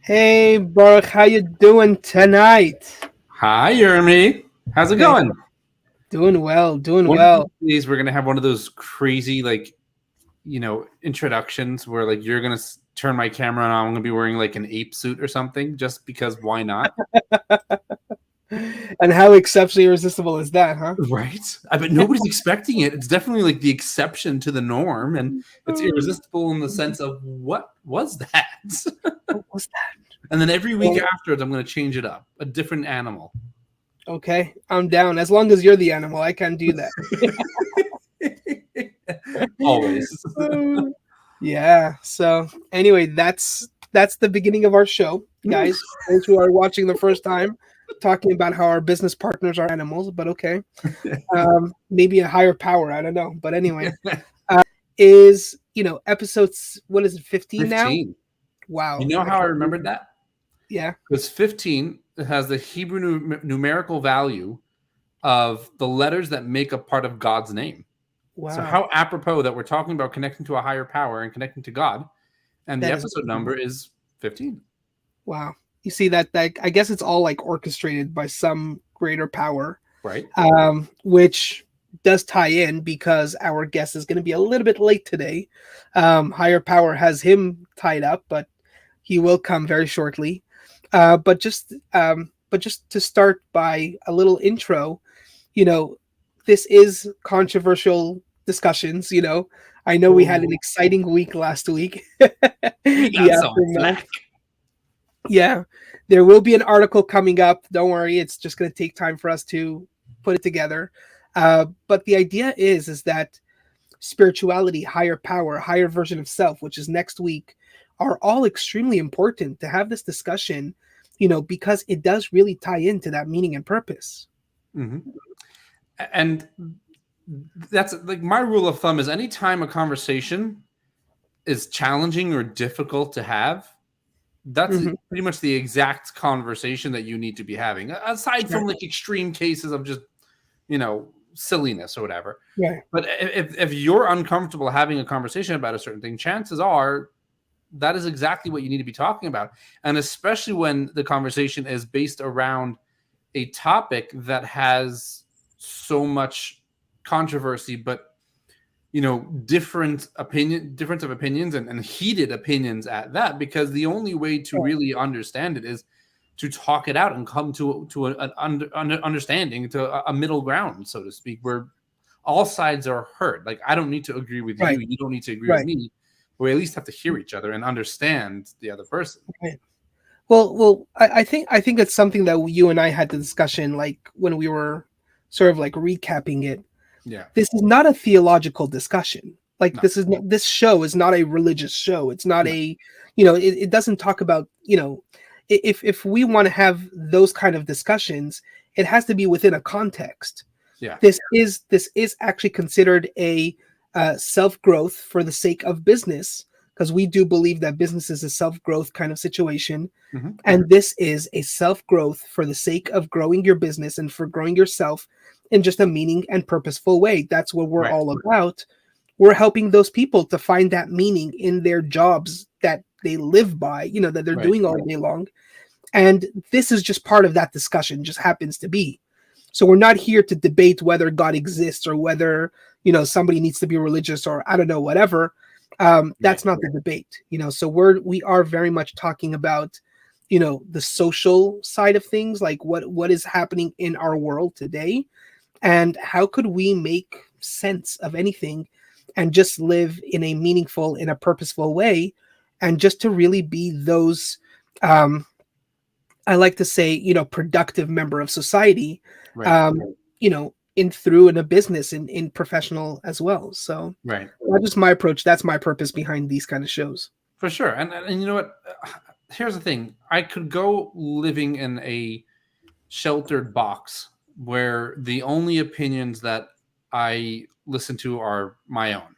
Hey, Baruch, how you doing tonight? Hi, Yermi. How's it Hey, going? doing well, doing One of these well. days, we're gonna have one of those crazy, introductions where you're gonna turn my camera on. I'm gonna be wearing like an ape suit or something, just because why not? And how exceptionally irresistible is that, huh? Right? I bet nobody's expecting it. It's definitely like the exception to the norm, and it's irresistible in the sense of what was that? What was that? And then every week Well, afterwards, I'm gonna change it up, a different animal. okay, I'm down. As long as you're the animal, I can do that. Always. Yeah. So anyway, that's the beginning of our show, guys. Those who are watching the first time, talking about how our business partners are animals, but okay. Maybe a higher power. I don't know. But anyway, is episodes. What is it? 15 now? 15. You Wow. know I how I can't believe remembered it. that? Yeah. Because 15 has the Hebrew numerical value of the letters that make a part of God's name. So Wow. how apropos that we're talking about connecting to a higher power and connecting to God, and the That is episode number is 15. wow. You see that I guess it's all like orchestrated by some greater power, Right? which does tie in because our guest is going to be a little bit late today. Higher power has him tied up, but he will come very shortly. But just to start by a little intro, you know, this is controversial discussions. I know we had an Oh, exciting week last week. we The got some aftermath. flack. Yeah, there will be an article coming up. Don't worry, it's just going to take time for us to put it together. But the idea is that spirituality, higher power, higher version of self, which is next week, are all extremely important to have this discussion. Because it does really tie into that meaning and purpose. Hmm. And that's like my rule of thumb is anytime a conversation is challenging or difficult to have, that's Hmm. pretty much the exact conversation that you need to be having, aside Right. from like extreme cases of just silliness or whatever. Right. But if you're uncomfortable having a conversation about a certain thing, chances are that is exactly what you need to be talking about. And especially when the conversation is based around a topic that has so much controversy, but difference of opinions, and heated opinions at that, because the only way to really understand it is to talk it out and come to an understanding, to a middle ground, so to speak, where all sides are heard. Like, I don't need to agree with Right. you, you don't need to agree with Right. me. We at least have to hear each other and understand the other person. Right. Well, I think it's something that you and I had the discussion like when we were sort of like recapping it. Yeah. This is not a theological discussion. Like No. this show is not a religious show. It's not No. it doesn't talk about, if we want to have those kind of discussions, it has to be within a context. Yeah. This is actually considered a self growth for the sake of business, because we do believe that business is a self growth kind of situation, Hmm. and this is a self growth for the sake of growing your business and for growing yourself in just a meaning and purposeful way. That's what we're Right. all about. We're helping those people to find that meaning in their jobs that they live by, that they're Right. doing all day long. And this is just part of that discussion, just happens to be. So we're not here to debate whether God exists or whether, somebody needs to be religious or I don't know, whatever. Right. That's not the debate. So we are very much talking about, the social side of things, like what is happening in our world today, and how could we make sense of anything and just live in a meaningful, in a purposeful way, and just to really be those, I like to say, productive member of society, Right. in through in a business, in professional as well. So Right. that's just my approach. That's my purpose behind these kind of shows. For sure. And you know what? Here's the thing. I could go living in a sheltered box where the only opinions that I listen to are my own,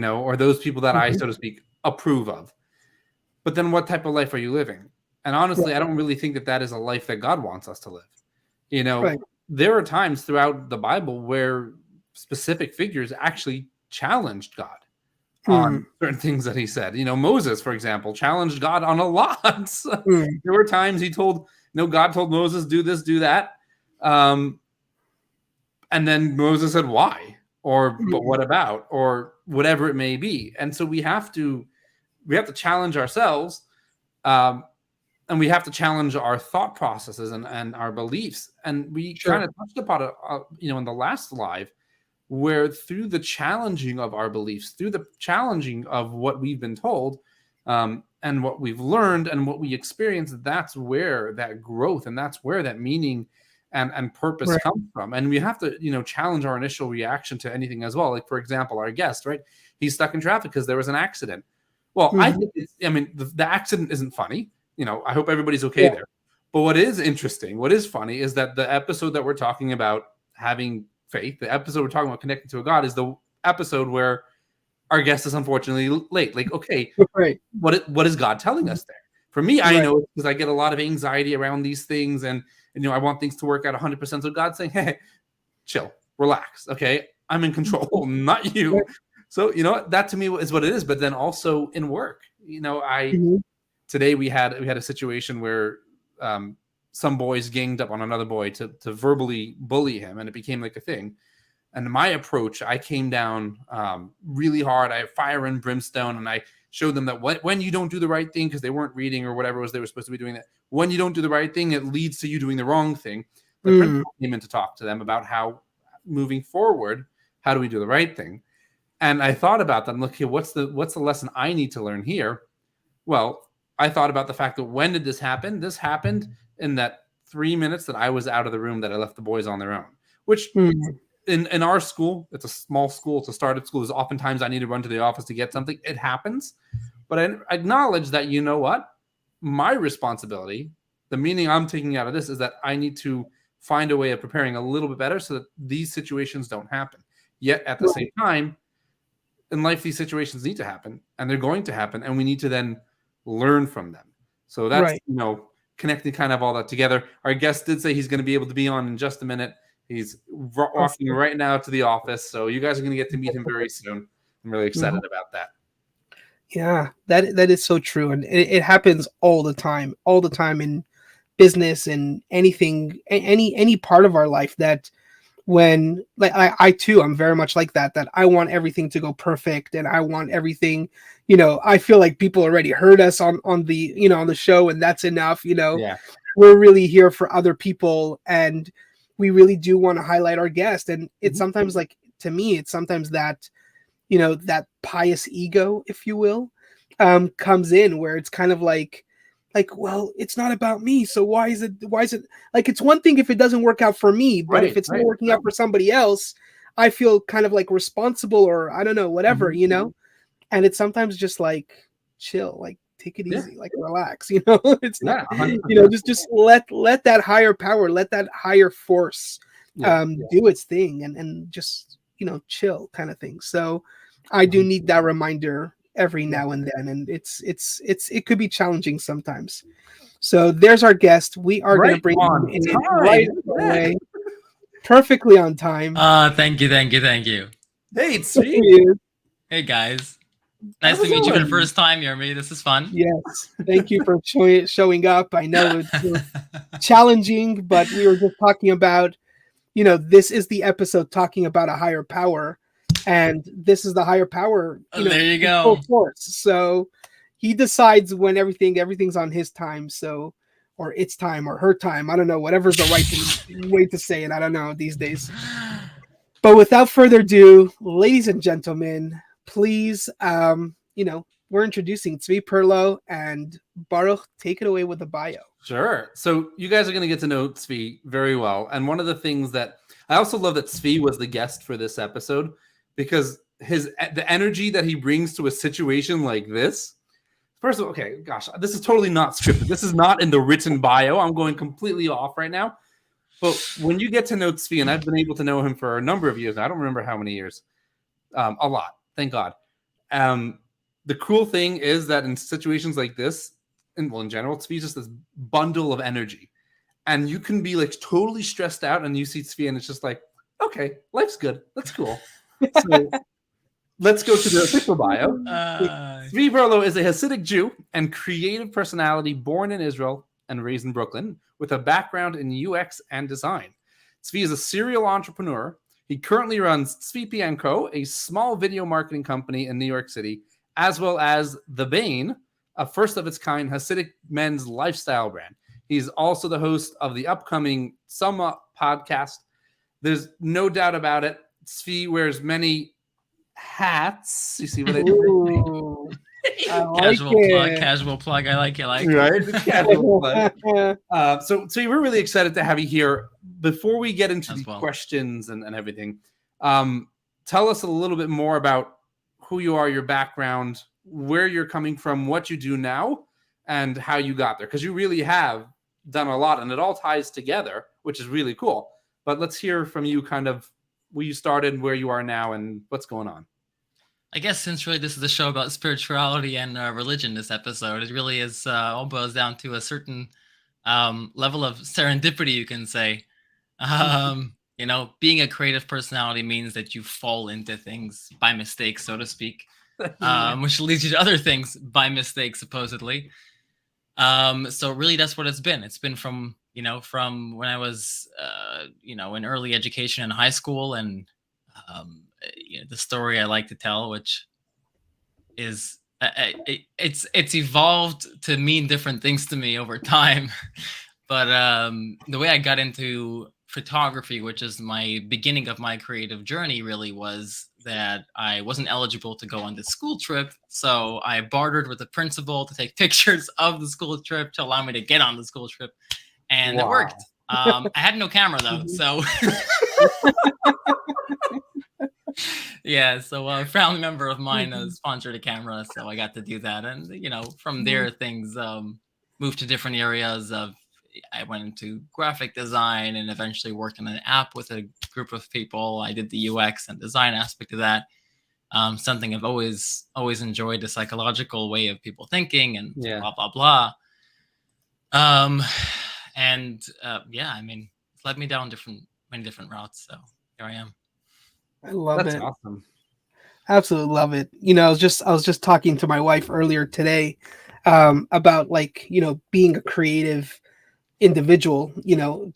or those people that I, Mhm. so to speak, approve of. But then what type of life are you living? And honestly, I Right, don't really think that that is a life that God wants us to live. You know, right, there are times throughout the Bible where specific figures actually challenged God. on certain things that he said. Moses, for example, challenged God on a lot. There were times he told, God told Moses, do this, do that. And then Moses said, why? But what about? Or whatever it may be. And so we have to challenge ourselves. And we have to challenge our thought processes and our beliefs. And we kind of touched upon it, in the last live, where through the challenging of our beliefs, through the challenging of what we've been told, and what we've learned and what we experience, that's where that growth and that's where that meaning and purpose comes from. And we have to, challenge our initial reaction to anything as well. Like, for example, our guest, right? He's stuck in traffic because there was an accident. Well, I think the accident isn't funny. I hope everybody's okay there. But what is interesting, what is funny, is that the episode that we're talking about having faith, the episode we're talking about connecting to a God, is the episode where our guest is unfortunately late. Like, okay, what is God telling us there? For me, I know because I get a lot of anxiety around these things, and I want things to work out 100%. So God's saying, hey, chill, relax, okay? I'm in control, not you. So that to me is what it is. But then also in work, today we had a situation where some boys ganged up on another boy to verbally bully him, and it became like a thing. And my approach, I came down really hard. I fire and brimstone, and I showed them that when you don't do the right thing, because they weren't reading or whatever it was they were supposed to be doing, that when you don't do the right thing, it leads to you doing the wrong thing. The principal came in to talk to them about how moving forward, how do we do the right thing? And I thought about that. And look here, what's the lesson I need to learn here? Well, I thought about the fact that when did this happen? This happened in that 3 minutes that I was out of the room, that I left the boys on their own, which in our school, it's a small school, it's a startup school. There's oftentimes I need to run to the office to get something. It happens. But I acknowledge that, my responsibility, the meaning I'm taking out of this, is that I need to find a way of preparing a little bit better so that these situations don't happen. Yet at the same time, in life, these situations need to happen, and they're going to happen, and we need to then learn from them. So that's, connecting kind of all that together. Our guest did say he's going to be able to be on in just a minute. He's walking right now to the office. So you guys are going to get to meet him very soon. I'm really excited about that. Yeah, that is so true. And it happens all the time in business and anything, any part of our life, that when, like, I too, I'm very much like that I want everything to go perfect, and I want everything, I feel like people already heard us on the, on the show, and that's enough. We're really here for other people, and we really do want to highlight our guest. And it's sometimes, like, to me, it's sometimes that, that pious ego, if you will, comes in, where it's kind of like, well, it's not about me, so why is it like, it's one thing if it doesn't work out for me, but if it's not working out for somebody else, I feel kind of like responsible, or I don't know, whatever, and it's sometimes just like, chill, like, take it easy, like, relax, it's not, just let that higher power, let that higher force do its thing, and just, chill, kind of thing. So I do need that reminder every now and then, and it could be challenging sometimes. So there's our guest. We are going to bring him in right away, perfectly on time. Thank you. Hey, Tzvi. Hey guys, nice to meet you for the first time, Yermi. This is fun. Yes, thank you for showing up. I know it's challenging, but we were just talking about, this is the episode talking about a higher power. And this is the higher power. There you go. Force. So he decides when everything's on his time. So, or its time, or her time. I don't know. Whatever's the right way to say it. I don't know these days. But without further ado, ladies and gentlemen, please, we're introducing Tzvi Perlow, and Baruch, take it away with the bio. Sure. So you guys are going to get to know Tzvi very well. And one of the things that I also love, that Tzvi was the guest for this episode, because the energy that he brings to a situation like this. First of all, okay, gosh, this is totally not scripted. This is not in the written bio. I'm going completely off right now. But when you get to know Tzvi, and I've been able to know him for a number of years, I don't remember how many years, a lot, thank God. The cool thing is that in situations like this, in general, Tzvi is just this bundle of energy. And you can be like totally stressed out, and you see Tzvi, and it's just like, okay, life's good. That's cool. So let's go to the official bio. Tzvi Perlow is a Hasidic Jew and creative personality born in Israel and raised in Brooklyn with a background in UX and design. Tzvi is a serial entrepreneur. He currently runs Tzvi Co., a small video marketing company in New York City, as well as The Bane, a first-of-its-kind Hasidic men's lifestyle brand. He's also the host of the upcoming Summa podcast. There's no doubt about it. Tzvi wears many hats. You see what I did? Casual plug. I like. Right? Casual plug. So we're really excited to have you here. Before we get into the questions and everything, tell us a little bit more about who you are, your background, where you're coming from, what you do now, and how you got there. Because you really have done a lot, and it all ties together, which is really cool. But let's hear from you kind of where you started, where you are now, and what's going on. I guess since really this is a show about spirituality and religion, this episode, it really is all boils down to a certain level of serendipity, you can say. Being a creative personality means that you fall into things by mistake, so to speak, which leads you to other things by mistake, supposedly. So really that's what it's been. It's been from when I was, in early education in high school, and the story I like to tell, which is it's evolved to mean different things to me over time. But the way I got into photography, which is my beginning of my creative journey, really was that I wasn't eligible to go on this school trip. So I bartered with the principal to take pictures of the school trip to allow me to get on the school trip. And it worked. I had no camera though. So yeah, so a family member of mine sponsored a camera, so I got to do that. And from there things moved to different areas of. I went into graphic design and eventually worked on an app with a group of people. I did the UX and design aspect of that. Something I've always enjoyed, the psychological way of people thinking and blah, blah, blah. It's led me down many different routes. So here I am. I love it. That's awesome. Absolutely love it. I was just talking to my wife earlier today about being a creative individual,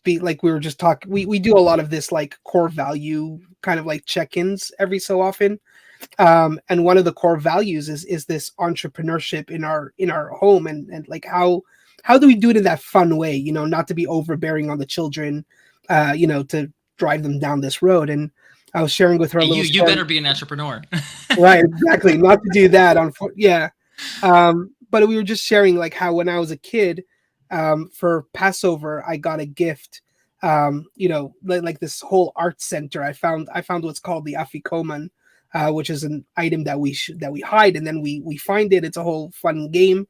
be like we were just talking, we do a lot of this like core value kind of like check-ins every so often, and one of the core values is this entrepreneurship in our home, and like how do we do it in that fun way, not to be overbearing on the children, to drive them down this road. And I was sharing with her a little you better be an entrepreneur. Right, exactly, not to do that but we were just sharing like how when I was a kid, for Passover, I got a gift, like this whole art center. I found what's called the Afikoman, which is an item that we hide, and then we find it. It's a whole fun game.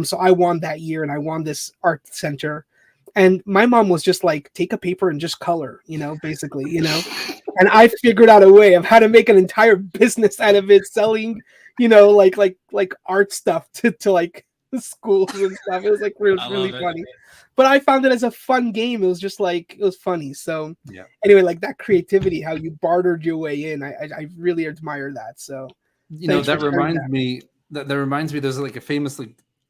So I won that year, and I won this art center. And my mom was just like, take a paper and just color, basically, And I figured out a way of how to make an entire business out of it, selling, like art stuff to like schools and stuff. It was like really funny, but I found it as a fun game. It was just like, it was funny. So anyway, like that creativity, how you bartered your way in, I really admire that. So that reminds me there's like a famous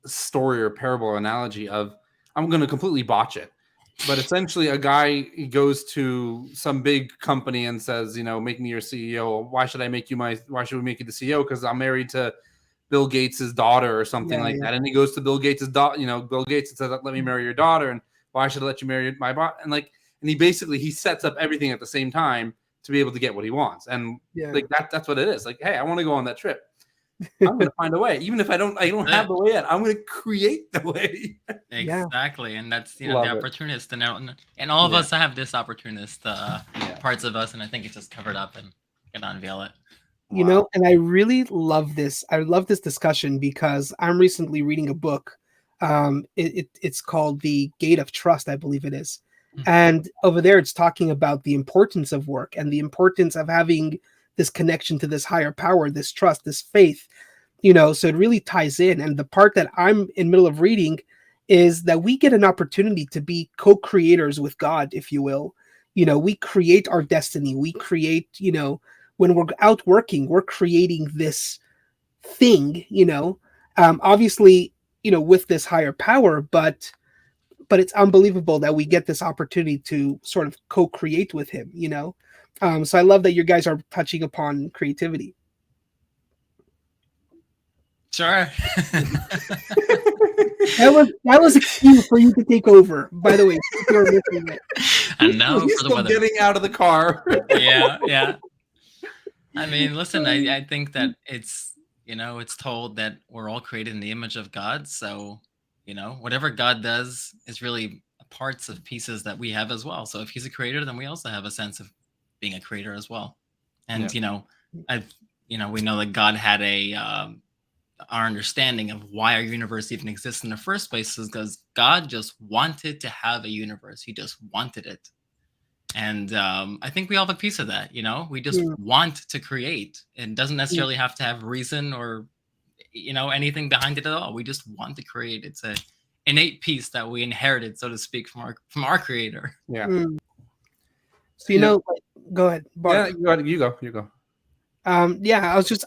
story or parable analogy of, I'm going to completely botch it, but essentially a guy goes to some big company and says, make me your CEO. Why should we make you the CEO? Because I'm married to Bill Gates' daughter or something that. And he goes to Bill Gates' daughter, Bill Gates, and says, let me marry your daughter. And why should I let you marry my boss? And he sets up everything at the same time to be able to get what he wants. And that's what it is. Like, hey, I want to go on that trip. I'm going to find a way. Even if I don't have the way yet, I'm going to create the way. Exactly. And that's, the opportunist. And all of us have this opportunist parts of us. And I think it's just covered up and can unveil it. And I really love this. I love this discussion because I'm recently reading a book. It's called The Gate of Trust, I believe it is. Mm-hmm. And over there, it's talking about the importance of work and the importance of having this connection to this higher power, this trust, this faith, so it really ties in. And the part that I'm in the middle of reading is that we get an opportunity to be co-creators with God, if you will. We create our destiny. We create, when we're out working, we're creating this thing, obviously, with this higher power, but it's unbelievable that we get this opportunity to sort of co-create with him, so I love that you guys are touching upon creativity. Sure. that was a cue for you to take over, by the way. If you're missing it. And now He's for the still weather. getting out of the car. Yeah. I mean, listen, I think that it's told that we're all created in the image of God. So, whatever God does is really parts of pieces that we have as well. So if he's a creator, then we also have a sense of being a creator as well. And, we know that God had our understanding of why our universe even exists in the first place is because God just wanted to have a universe. He just wanted it. And I think we all have a piece of that, we just want to create. It doesn't necessarily have to have reason or, anything behind it at all. We just want to create. It's a innate piece that we inherited, so to speak, from our creator. Yeah. So, go ahead, Bart. Yeah, you go. I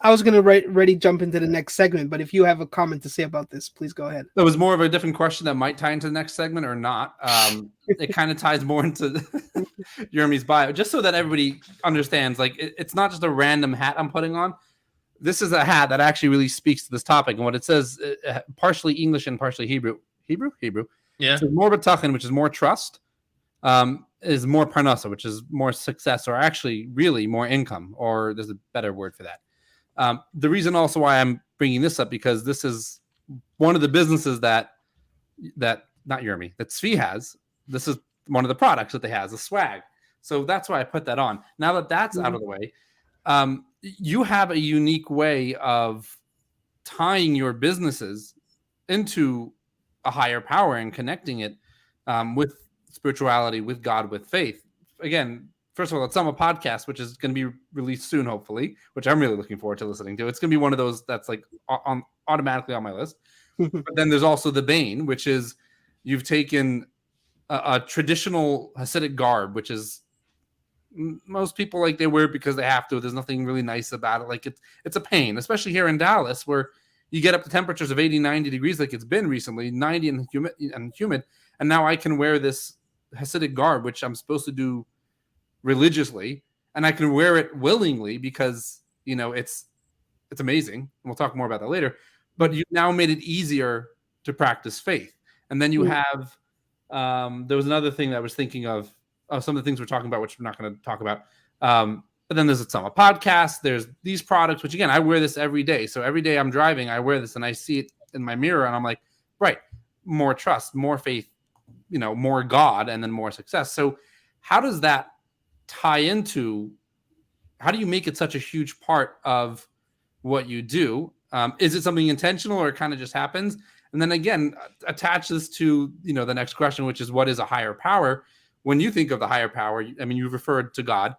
was gonna ready jump into the next segment, but if you have a comment to say about this, please go ahead. That was more of a different question that might tie into the next segment or not. It kind of ties more into Jeremy's bio, just so that everybody understands. Like, it's not just a random hat I'm putting on. This is a hat that actually really speaks to this topic, and what it says, partially English and partially Hebrew. Yeah. So more betachin, which is more trust. Is more parnasa, which is more success, or actually really more income, or there's a better word for that. The reason also why I'm bringing this up, because this is one of the businesses that not Jeremy, that Tzvi has. This is one of the products that they have, the swag. So that's why I put that on. Now that that's out of the way, you have a unique way of tying your businesses into a higher power and connecting it with spirituality, with God, with faith. Again, first of all, it's on a podcast, which is going to be released soon, hopefully, which I'm really looking forward to listening to. It's going to be one of those that's like automatically on my list. But then there's also the Bane, which is you've taken a traditional Hasidic garb, which is most people like they wear it because they have to. There's nothing really nice about it. Like it's a pain, especially here in Dallas, where you get up to temperatures of 80, 90 degrees like it's been recently, 90 and humid. And now I can wear this Hasidic garb, which I'm supposed to do religiously, and I can wear it willingly because it's amazing. And we'll talk more about that later. But you now made it easier to practice faith. And then you have there was another thing that I was thinking of some of the things we're talking about, which we're not going to talk about. But then there's some podcast. There's these products, which again I wear this every day. So every day I'm driving, I wear this and I see it in my mirror, and I'm like, right, more trust, more faith. More God, and then more success. So how does that tie into, how do you make it such a huge part of what you do? Is it something intentional, or it kind of just happens? And then again, attach this to, the next question, which is, what is a higher power? When you think of the higher power, I mean, you've referred to God,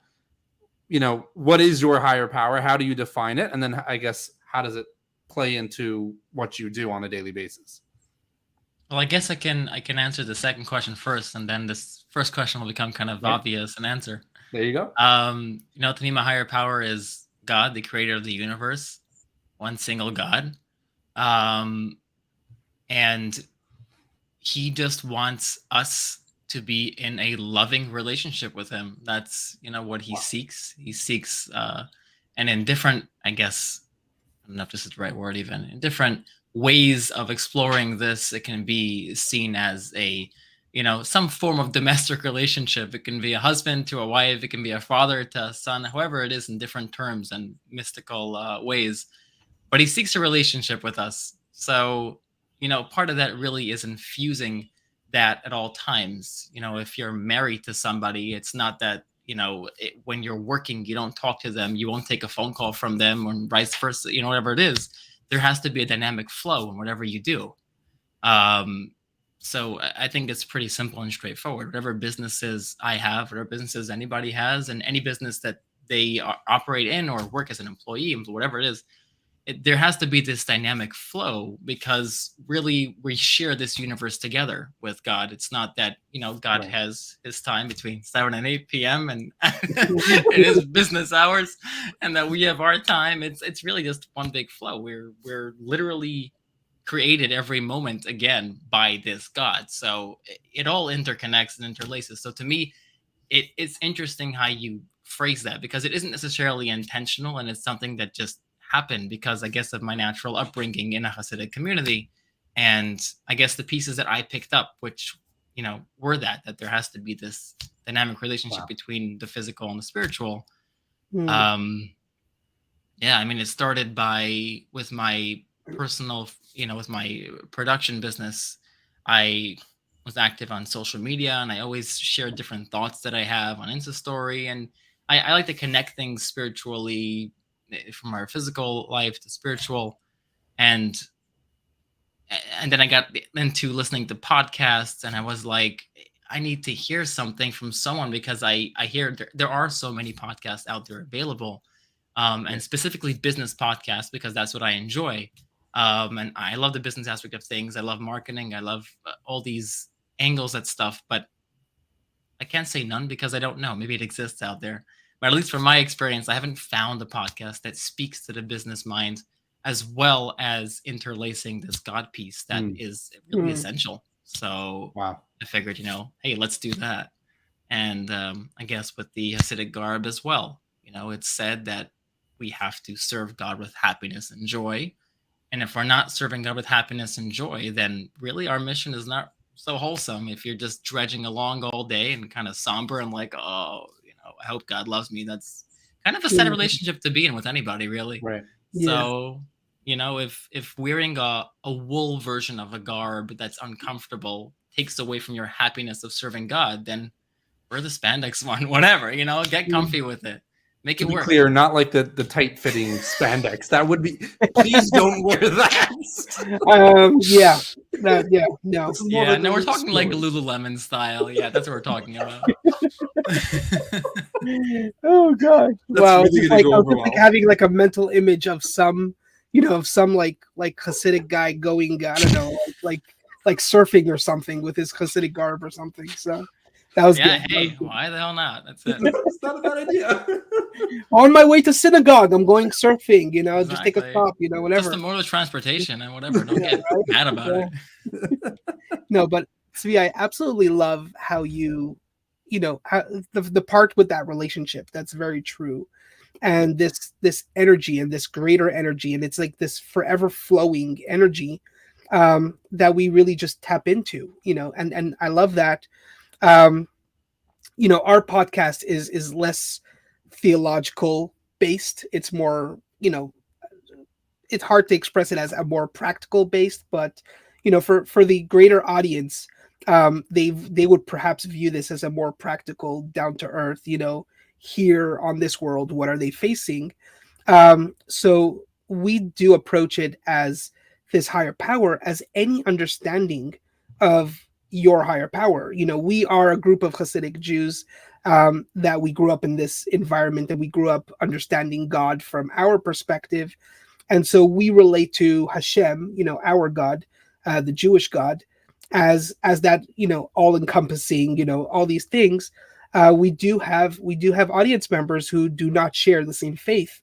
what is your higher power? How do you define it? And then I guess, how does it play into what you do on a daily basis? Well, I guess I can answer the second question first, and then this first question will become kind of obvious an answer. There you go. To me, my higher power is God, the creator of the universe, one single God. And he just wants us to be in a loving relationship with him. That's, what he seeks. He seeks, and in different, I guess, I don't know if this is the right word even, in different ways of exploring this, it can be seen as a some form of domestic relationship. It can be a husband to a wife, it can be a father to a son, however it is, in different terms and mystical ways, but he seeks a relationship with us. So part of that really is infusing that at all times. If you're married to somebody, it's not that when you're working you don't talk to them, you won't take a phone call from them, or vice versa, whatever it is. There has to be a dynamic flow in whatever you do. So I think it's pretty simple and straightforward. Whatever businesses I have, whatever businesses anybody has, and any business that they operate in or work as an employee, whatever it is, there has to be this dynamic flow, because really we share this universe together with God. It's not that, God Right. has his time between 7 and 8 p.m. and in his business hours, and that we have our time. It's really just one big flow. We're literally created every moment again by this God. So it all interconnects and interlaces. So to me, it's interesting how you phrase that, because it isn't necessarily intentional, and it's something that just happened because, I guess, of my natural upbringing in a Hasidic community. And I guess the pieces that I picked up, which, were that there has to be this dynamic relationship between the physical and the spiritual. Yeah, I mean, it started with my personal, with my production business. I was active on social media, and I always share different thoughts that I have on Insta Story. And I like to connect things spiritually, from our physical life to spiritual. And then I got into listening to podcasts, and I was like, I need to hear something from someone, because I hear there are so many podcasts out there available, and specifically business podcasts, because that's what I enjoy. And I love the business aspect of things. I love marketing. I love all these angles at stuff, but I can't say none because I don't know. Maybe it exists out there. But at least from my experience, I haven't found a podcast that speaks to the business mind as well as interlacing this God piece that is really essential. So I figured, hey, let's do that. And I guess with the Hasidic garb as well, it's said that we have to serve God with happiness and joy. And if we're not serving God with happiness and joy, then really our mission is not so wholesome. If you're just dredging along all day and kind of somber and like, oh, I hope God loves me, that's kind of a sad relationship to be in with anybody, really. Right. So, if wearing a wool version of a garb that's uncomfortable takes away from your happiness of serving God, then wear the spandex one, whatever, get comfy with it. Make it work. Clear, not like the tight-fitting spandex. That would be. Please don't wear that. No. No, we're talking like Lululemon style. Yeah, that's what we're talking about. Oh God! Wow, really it's like having like a mental image of some, like Hasidic guy going, I don't know, like surfing or something with his Hasidic garb or something. So. That was good. Hey, why the hell not? That's it. It's not a bad idea. On my way to synagogue, I'm going surfing, Exactly. just take a stop, whatever. Just the mode of transportation and whatever. Don't get mad about it. No, but Tzvi, I absolutely love how how the part with that relationship. That's very true. And this energy and this greater energy, and it's like this forever flowing energy that we really just tap into, and I love that. Our podcast is less theological based. It's more, it's hard to express it as a more practical based, but for the greater audience, they would perhaps view this as a more practical, down to earth, here on this world, what are they facing? So we do approach it as this higher power, as any understanding of your higher power. We are a group of Hasidic Jews that we grew up in this environment, and we grew up understanding God from our perspective. And so we relate to Hashem, our God, the Jewish God, as that, all encompassing, all these things. We do have audience members who do not share the same faith,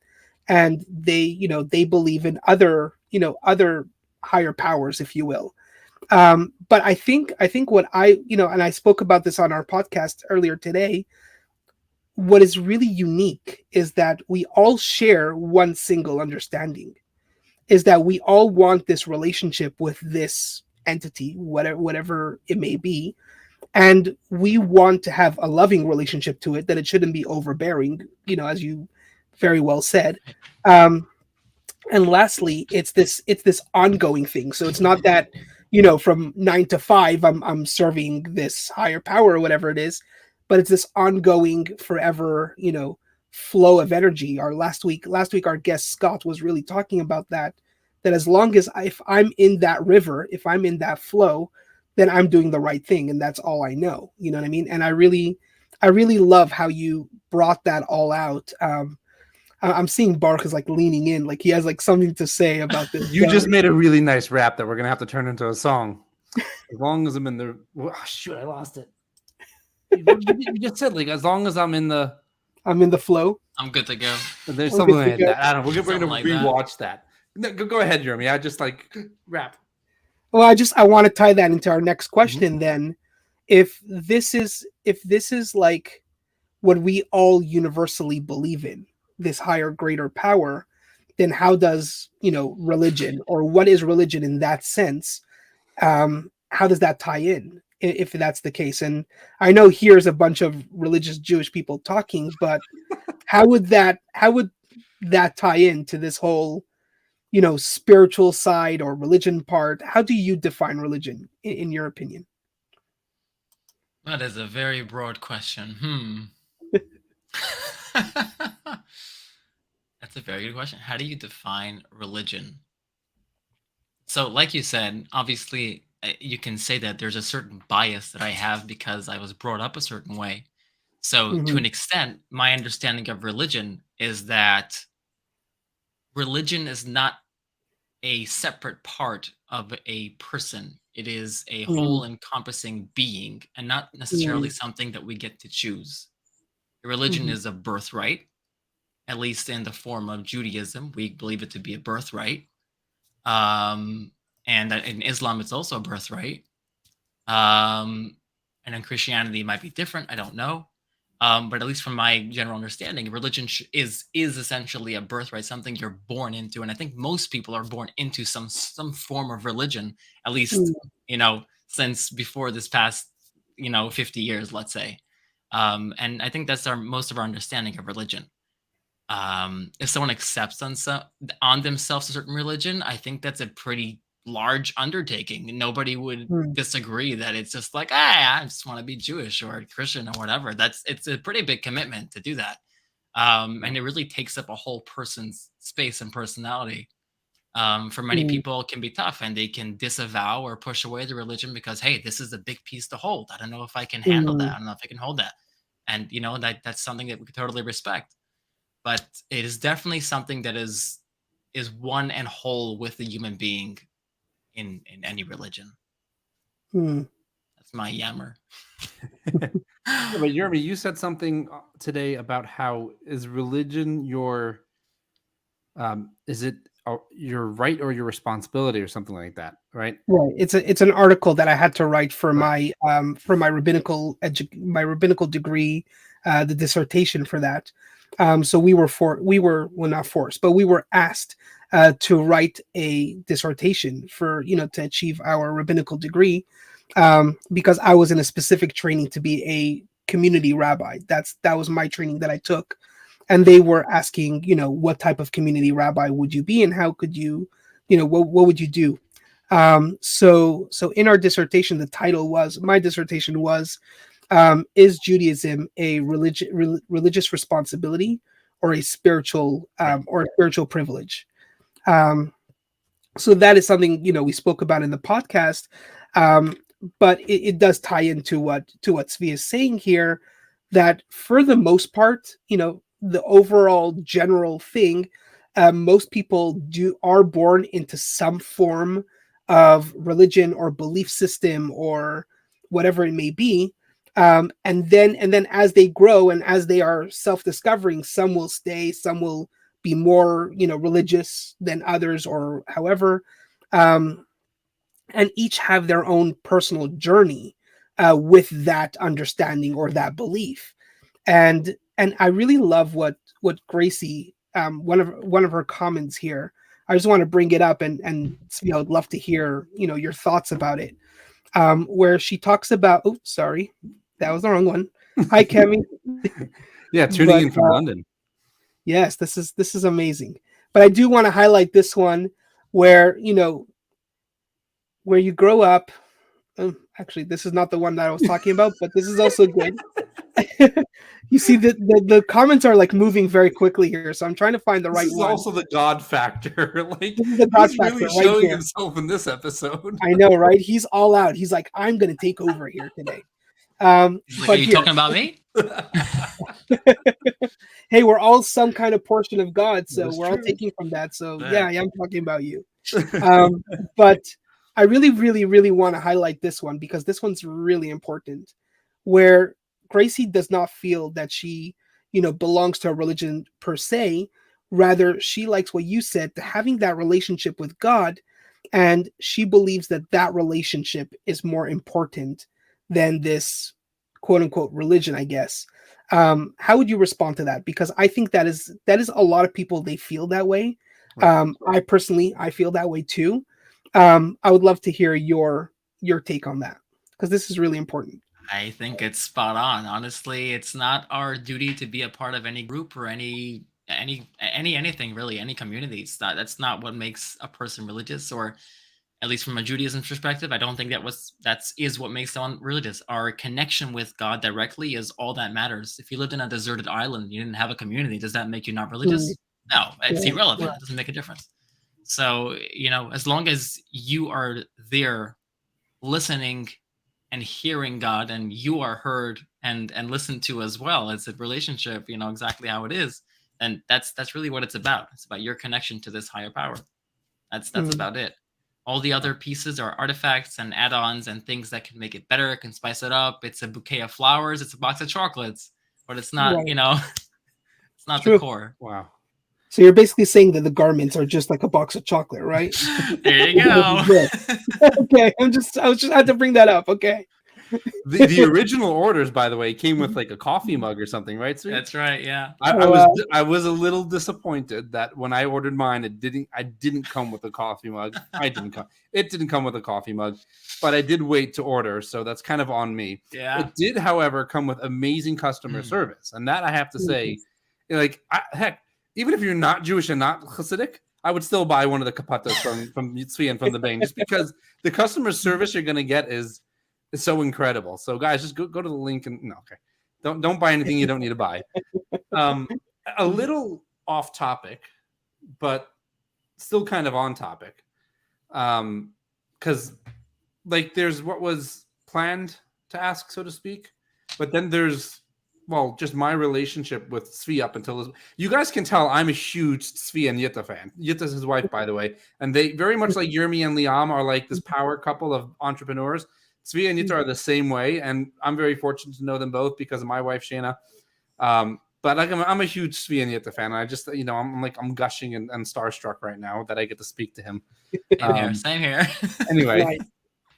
and they believe in other higher powers, if you will. But I think what and I spoke about this on our podcast earlier today, what is really unique is that we all share one single understanding, is that we all want this relationship with this entity, whatever it may be. And we want to have a loving relationship to it, that it shouldn't be overbearing, as you very well said. And lastly, it's this ongoing thing. So it's not that, from 9 to 5, I'm serving this higher power or whatever it is, but it's this ongoing, forever, flow of energy. Last week, our guest Scott was really talking about that as long as if I'm in that river, if I'm in that flow, then I'm doing the right thing, and that's all I know. You know what I mean? And I really love how you brought that all out. I'm seeing Baruch is like leaning in, like he has like something to say about this. You just made a really nice rap that we're gonna have to turn into a song. As long as I'm in the shoot, I lost it. You just said like as long as I'm in the flow. I'm good to go. There's something like that. I don't know. We're gonna rewatch that. No, go ahead, Jeremy. I just like rap. Well, I want to tie that into our next question then. If this is like what we all universally believe in, this higher, greater power, then how does, religion, or what is religion in that sense? How does that tie in if that's the case? And I know here's a bunch of religious Jewish people talking, but how would that tie into this whole, spiritual side or religion part? How do you define religion in your opinion? That is a very broad question. That's a very good question. How do you define religion? So, like you said, obviously, you can say that there's a certain bias that I have because I was brought up a certain way. So, to an extent, my understanding of religion is that religion is not a separate part of a person. It is a whole encompassing being and not necessarily something that we get to choose. Religion is a birthright, at least in the form of Judaism. We believe it to be a birthright. And in Islam, it's also a birthright. And in Christianity, it might be different. I don't know. But at least from my general understanding, religion is essentially a birthright, something you're born into. And I think most people are born into some form of religion, at least, since before this past, 50 years, let's say. And I think that's most of our understanding of religion. If someone accepts on themselves a certain religion, I think that's a pretty large undertaking. Nobody would disagree that it's just like, I just want to be Jewish or Christian or whatever. It's a pretty big commitment to do that. And it really takes up a whole person's space and personality. For many people, it can be tough and they can disavow or push away the religion because, hey, this is a big piece to hold. I don't know if I can handle that. I don't know if I can hold that. And, that's something that we could totally respect. But it is definitely something that is one and whole with the human being in any religion. That's my yammer. But Jeremy, you said something today about how is religion your is it your right or your responsibility or something like that, right? Right. It's an article that I had to write for my rabbinical degree, the dissertation for that. So we were not forced, but we were asked to write a dissertation for, to achieve our rabbinical degree, because I was in a specific training to be a community rabbi. That was my training that I took. And they were asking, what type of community rabbi would you be and how could you, what would you do? So in our dissertation, my dissertation was, is Judaism a religious responsibility or a spiritual privilege? So that is something, we spoke about in the podcast, but it does tie into what Tzvi is saying here, that for the most part, the overall general thing, most people are born into some form of religion or belief system or whatever it may be. And then as they grow and as they are self-discovering, some will stay, some will be more, religious than others or however, and each have their own personal journey with that understanding or that belief. And I really love what Gracie, one of her comments here. I just want to bring it up and I'd love to hear, your thoughts about it. Where she talks about, oh, sorry, that was the wrong one. Hi, Kemi. Yeah, tuning in from London. Yes, this is amazing. But I do want to highlight this one where, where you grow up. Actually, this is not the one that I was talking about, but this is also good. You see the comments are like moving very quickly here, so I'm trying to find the right one. This is also the God factor. Like the God he's factor really showing himself in this episode. I know, right? He's all out. He's like, I'm gonna take over here today. Are you talking about me? Hey, we're all some kind of portion of God, so That's we're all true. taking from that. So Yeah. yeah, I'm talking about you. But I really, really, really want to highlight this one because this one's really important. Where Gracie does not feel that she, belongs to a religion per se. Rather, she likes what you said, having that relationship with God, and she believes that that relationship is more important than this quote unquote religion, I guess. How would you respond to that? Because I think that is a lot of people, they feel that way. Right. I feel that way too. I would love to hear your take on that because this is really important. I think it's spot on. Honestly, it's not our duty to be a part of any group or anything really, any community. That's not what makes a person religious, or at least from a Judaism perspective. I don't think that is what makes someone religious. Our connection with God directly is all that matters. If you lived in a deserted island, you didn't have a community, does that make you not religious? No, it's Yeah, irrelevant. right. It doesn't make a difference. So, as long as you are there listening and hearing God, and you are heard and listened to as well, as a relationship, exactly how it is, and that's really what it's about. It's about your connection to this higher power. That's about it. All the other pieces are artifacts and add-ons and things that can make it better, can spice it up. It's a bouquet of flowers, it's a box of chocolates, but it's not, Right. it's not the True. core. Wow. So you're basically saying that the garments are just like a box of chocolate, right? There you go. Okay, I was just had to bring that up. Okay. The original orders, by the way, came with like a coffee mug or something, right? Tzvi? That's right. Yeah. I was a little disappointed that when I ordered mine, I didn't come with a coffee mug. It didn't come with a coffee mug, but I did wait to order, so that's kind of on me. Yeah. It did, however, come with amazing customer service, and that I have to say, like, heck, even if you're not Jewish and not Hasidic, I would still buy one of the kapatos from Tzvi and from the Bain, just because the customer service you're going to get is so incredible. So guys, just go to the link and don't buy anything you don't need to buy. A little off topic, but still kind of on topic. Because like there's what was planned to ask, so to speak, but then there's just my relationship with Tzvi up until this. You guys can tell I'm a huge Tzvi and Yitta fan. Yitta's his wife, by the way, and they very much like Yirmi and Liam are like this power couple of entrepreneurs. Tzvi and Yitta are the same way, and I'm very fortunate to know them both because of my wife Shana. But like I'm a huge Tzvi and Yitta fan. And I just I'm gushing and starstruck right now that I get to speak to him. Same here. Anyway, Right.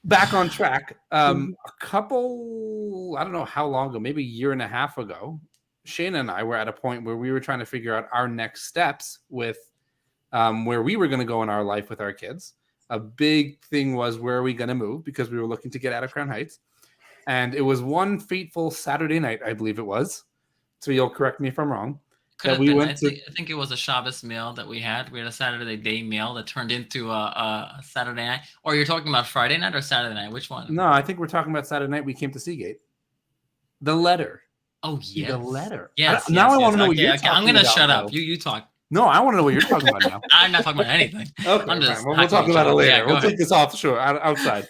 back on track. A couple, I don't know how long ago, maybe a year and a half ago, Shana and I were at a point where we were trying to figure out our next steps with where we were going to go in our life with our kids. A big thing was, where are we going to move? Because we were looking to get out of Crown Heights. And it was one fateful Saturday night, I believe it was. So you'll correct me if I'm wrong. I think it was a Shabbos meal that we had. We had a Saturday day meal that turned into a Saturday night. Or you're talking about Friday night or Saturday night? Which one? No, I think we're talking about Saturday night. We came to Seagate. The letter. Oh, yes. The letter. Yes. Now I want to know what you're talking I'm going to about, shut up. though. You talk. No, I want to know what you're talking about now. I'm not talking about anything. Okay, I'm just we'll talk about it later. Yeah, we'll take this off outside.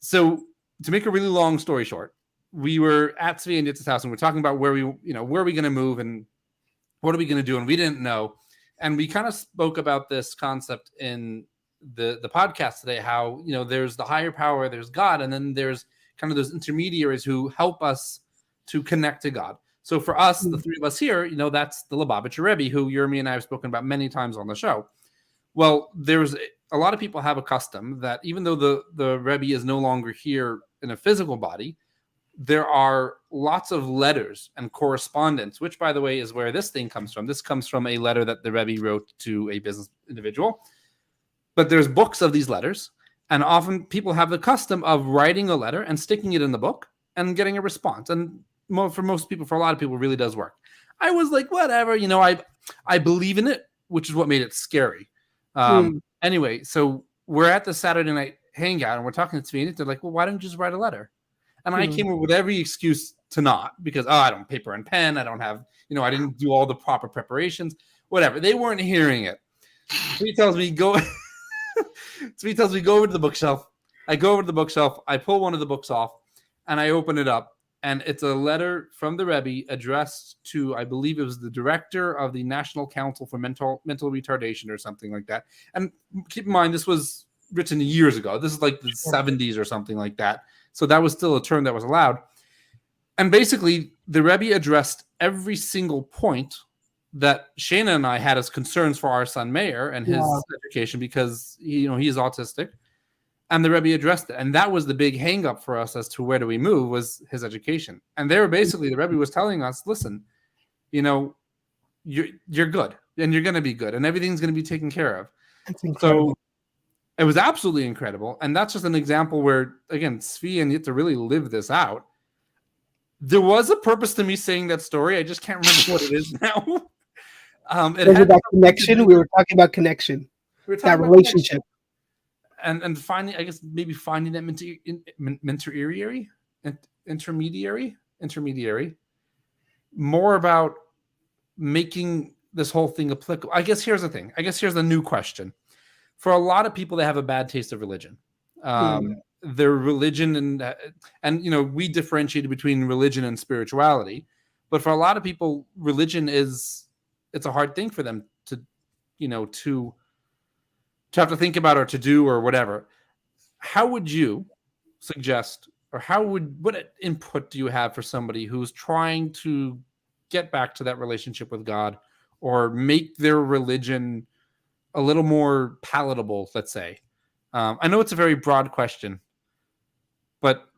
So to make a really long story short, we were at Tzvi and Yitz's house and we're talking about where are we going to move and what are we going to do, and we didn't know. And we kind of spoke about this concept in the podcast today, how there's the higher power, there's God, and then there's kind of those intermediaries who help us to connect to God. So for us, the three of us here, that's the Lubavitcher Rebbe, who Yirmi and I have spoken about many times on the show. Well, there's a lot of people have a custom that even though the Rebbe is no longer here in a physical body, there are lots of letters and correspondence, which, by the way, is where this thing comes from. This comes from a letter that the Rebbe wrote to a business individual. But there's books of these letters, and often people have the custom of writing a letter and sticking it in the book and getting a response. And for most people, for a lot of people, it really does work. I was like, whatever, I believe in it, which is what made it scary. Anyway, so we're at the Saturday night hangout and we're talking to Tzvi, and they're like, well, why don't you just write a letter? And I came up with every excuse to not, because I don't have paper and pen. I don't have, I didn't do all the proper preparations, whatever. They weren't hearing it. Tzvi tells me, go over to the bookshelf. I go over to the bookshelf. I pull one of the books off and I open it up. And it's a letter from the Rebbe addressed to, I believe it was the director of the National Council for Mental Retardation or something like that. And keep in mind, this was written years ago. This is like the 70s or something like that. So that was still a term that was allowed. And basically, the Rebbe addressed every single point that Shana and I had as concerns for our son Meir and his education, because he is autistic. And the Rebbe addressed it. And that was the big hang up for us as to where do we move, was his education. And they were basically, the Rebbe was telling us, listen, you're good and you're going to be good and everything's going to be taken care of. That's incredible. So it was absolutely incredible. And that's just an example where, again, Tzvi and you have to really live this out. There was a purpose to me saying that story. I just can't remember what it is now. It had about connection. We were talking about connection. That relationship. And finding, I guess, maybe finding that intermediary, more about making this whole thing applicable. I guess here's the thing. I guess here's the new question. For a lot of people, they have a bad taste of religion. Their religion and we differentiated between religion and spirituality, but for a lot of people, religion it's a hard thing for them to have to think about or to do or whatever. How would you suggest, or what input do you have for somebody who's trying to get back to that relationship with God or make their religion a little more palatable, let's say? I know it's a very broad question, but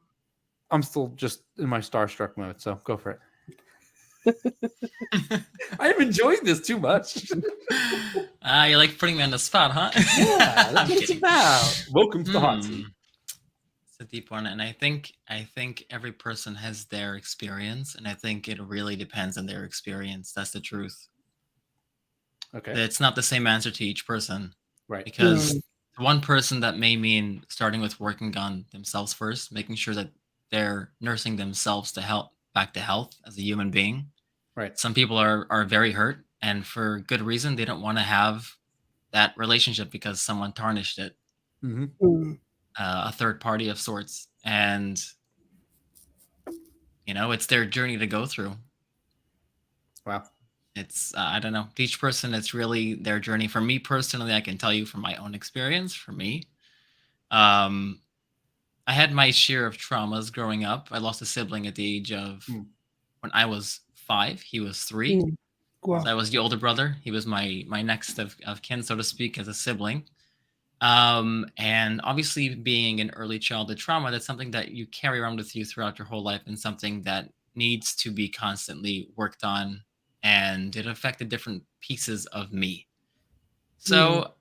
I'm still just in my starstruck mode, so go for it. I'm enjoying this too much. You like putting me on the spot, huh? Yeah, that's what it's about. Welcome to the hot seat. It's a deep one, and I think every person has their experience, and I think it really depends on their experience. That's the truth. Okay, it's not the same answer to each person, right? Because one person that may mean starting with working on themselves first, making sure that they're nursing themselves back to health as a human being. Right. Some people are very hurt, and for good reason. They don't want to have that relationship because someone tarnished it. Mm-hmm. A third party of sorts, and it's their journey to go through. Wow. It's I don't know. Each person, it's really their journey. For me personally, I can tell you from my own experience. For me, I had my share of traumas growing up. I lost a sibling at the age of when I was 5. He was 3. Wow. So I was the older brother. He was my next of kin, so to speak, as a sibling. And obviously, being an early childhood trauma, that's something that you carry around with you throughout your whole life, and something that needs to be constantly worked on. And it affected different pieces of me. So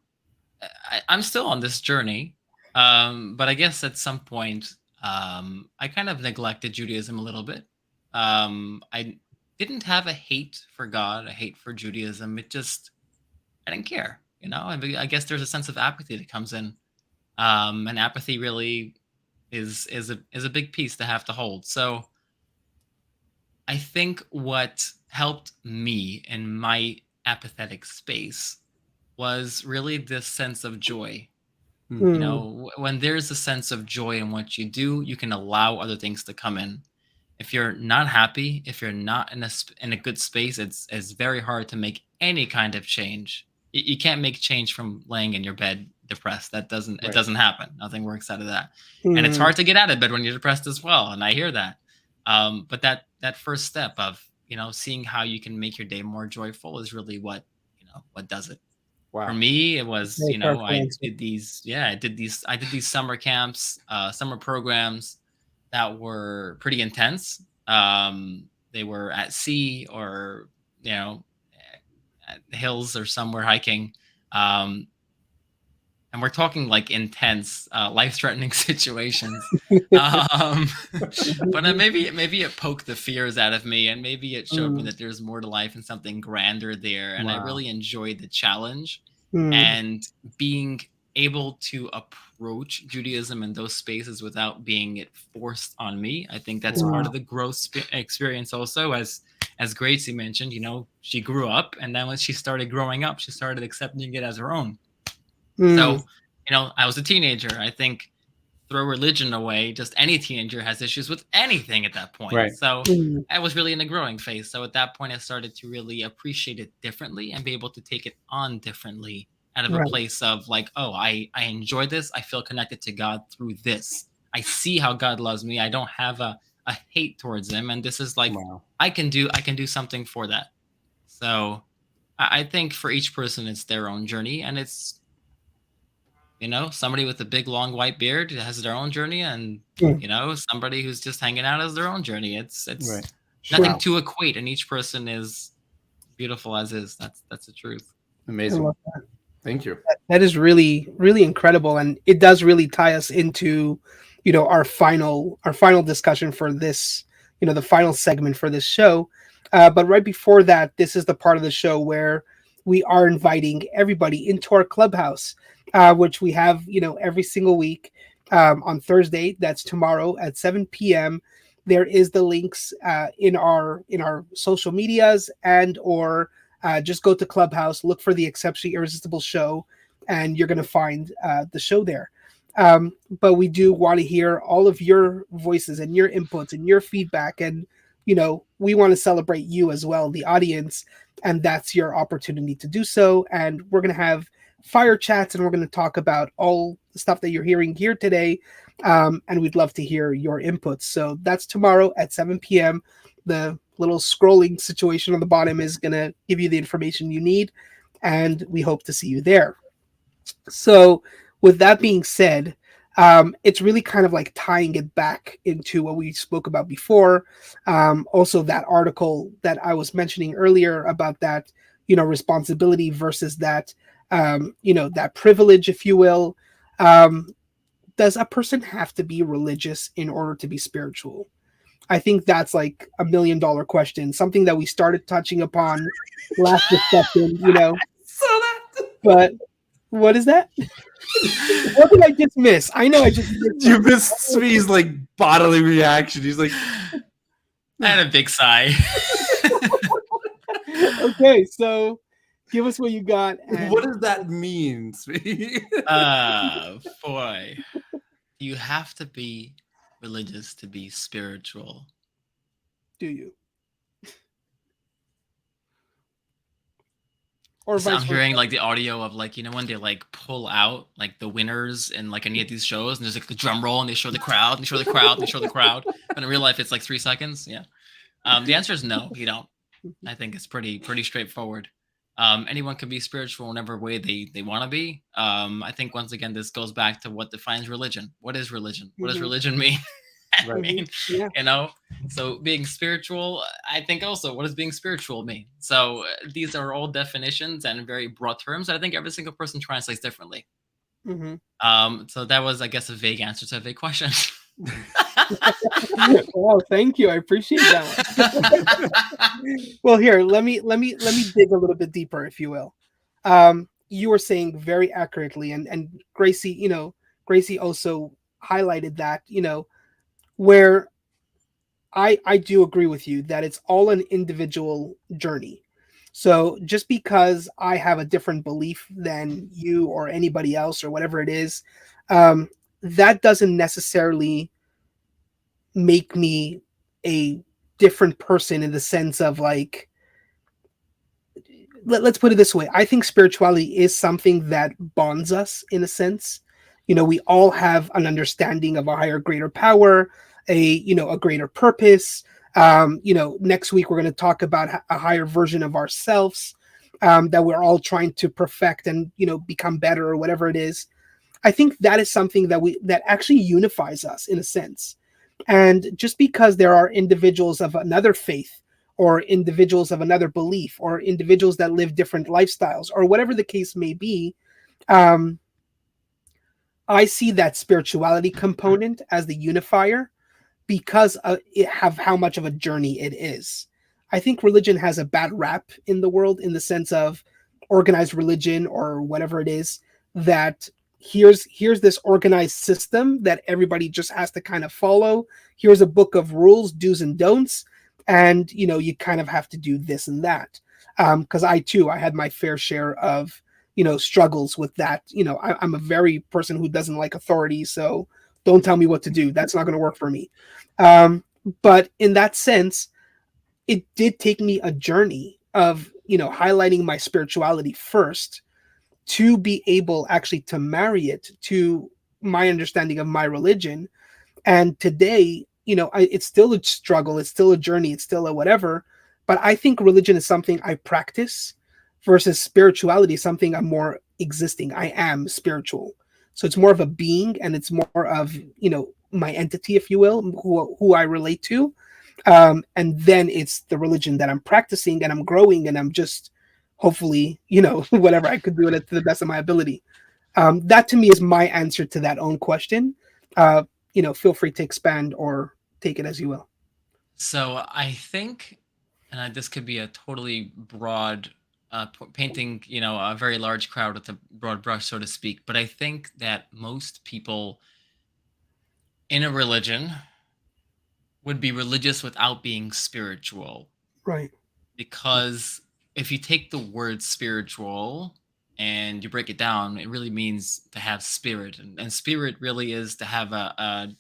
I'm still on this journey. But I guess at some point, I kind of neglected Judaism a little bit. I didn't have a hate for God, a hate for Judaism. I didn't care. I guess there's a sense of apathy that comes in. And apathy really is a big piece to have to hold. So I think what helped me in my apathetic space was really this sense of joy. When there's a sense of joy in what you do, you can allow other things to come in. If you're not happy, if you're not in a good space, it's very hard to make any kind of change. You can't make change from laying in your bed depressed. It doesn't happen. Nothing works out of that. And it's hard to get out of bed when you're depressed as well. And I hear that. But that first step of, seeing how you can make your day more joyful is really what does it. Wow. For me, it was, I did these summer camps, summer programs that were pretty intense. They were at sea or, at the hills or somewhere hiking. And we're talking like intense, life-threatening situations. But maybe it poked the fears out of me, and maybe it showed me that there's more to life and something grander there. And I really enjoyed the challenge and being able to approach Judaism in those spaces without being it forced on me. I think that's part of the growth experience also. As Gracie mentioned, she grew up, and then when she started growing up, she started accepting it as her own. So, I was a teenager. I think throw religion away. Just any teenager has issues with anything at that point. Right. So Mhm. I was really in a growing phase. So at that point, I started to really appreciate it differently and be able to take it on differently out of a Right. place of like, oh, I enjoy this. I feel connected to God through this. I see how God loves me. I don't have a hate towards him. And this is like, Wow. I can do something for that. So I think for each person, it's their own journey, and it's, somebody with a big long white beard has their own journey, and Mm. somebody who's just hanging out has their own journey. It's Right. nothing Wow. to equate, and each person is beautiful as is. That's the truth. I Amazing. love that. Thank you. That is really, really incredible, and it does really tie us into, our final discussion for this, the final segment for this show. But right before that, this is the part of the show where we are inviting everybody into our clubhouse, which we have, every single week on Thursday. That's tomorrow at 7 p.m. There is the links in our social medias, and or just go to Clubhouse, look for the Exceptionally Irresistible Show, and you're going to find the show there. But we do want to hear all of your voices and your inputs and your feedback. And, we want to celebrate you as well, the audience. And that's your opportunity to do so. And we're going to have fire chats, and we're going to talk about all the stuff that you're hearing here today. And we'd love to hear your inputs. So that's tomorrow at 7 p.m. The little scrolling situation on the bottom is going to give you the information you need, and we hope to see you there. So with that being said, it's really kind of like tying it back into what we spoke about before. Also, that article that I was mentioning earlier about that, responsibility versus that, that privilege, if you will. Does a person have to be religious in order to be spiritual? I think that's like $1 million question, something that we started touching upon last discussion, So that but what is that? What did I just miss? I know I just missed you missed Tzvi's like bodily reaction. He's like, I had a big sigh. Okay, so give us what you got. And what does that mean, Tzvi? Boy, you have to be religious to be spiritual. do you? Or So vice I'm versa? hearing like the audio of like, when they like pull out like the winners in like any of these shows, and there's like the drum roll, and they show the crowd, and they show the crowd, and they show the crowd. But in real life, it's like 3 seconds. Yeah. The answer is no, you don't. I think it's pretty straightforward. Anyone can be spiritual in whatever way they want to be. I think once again, this goes back to what defines religion. What is religion? What does Mhm. religion mean? I Right. mean, Yeah. so being spiritual, I think also, what does being spiritual mean? So these are all definitions and very broad terms that I think every single person translates differently. Mhm. So that was, I guess, a vague answer to a vague question. Well, thank you. I appreciate that. Well, here, let me dig a little bit deeper, if you will. You were saying very accurately, and Gracie, Gracie also highlighted that, where I do agree with you that it's all an individual journey. So just because I have a different belief than you or anybody else or whatever it is, that doesn't necessarily make me a different person in the sense of like, let's put it this way. I think spirituality is something that bonds us in a sense. We all have an understanding of a higher, greater power, a greater purpose. Next week we're going to talk about a higher version of ourselves that we're all trying to perfect and, become better or whatever it is. I think that is something that actually unifies us in a sense. And just because there are individuals of another faith or individuals of another belief or individuals that live different lifestyles or whatever the case may be, I see that spirituality component as the unifier because it have how much of a journey it is. I think religion has a bad rap in the world in the sense of organized religion or whatever it is, that here's this organized system that everybody just has to kind of follow. Here's a book of rules, do's and don'ts, and you kind of have to do this and that. Because I had my fair share of struggles with that. I'm a very person who doesn't like authority, so don't tell me what to do. That's not going to work for me. But in that sense, it did take me a journey of, highlighting my spirituality first to be able actually to marry it to my understanding of my religion. And today, it's still a struggle, it's still a journey, it's still a whatever. But I think religion is something I practice versus spirituality is something I'm more existing. I am spiritual. So it's more of a being, and it's more of, my entity, if you will, who I relate to. And then it's the religion that I'm practicing, and I'm growing, and I'm just hopefully, whatever I could do it to the best of my ability. That to me is my answer to that own question. Feel free to expand or take it as you will. So I think, and this could be a totally broad, painting, a very large crowd with a broad brush, so to speak. But I think that most people in a religion would be religious without being spiritual. Right. Because if you take the word spiritual and you break it down, it really means to have spirit. And spirit really is to have a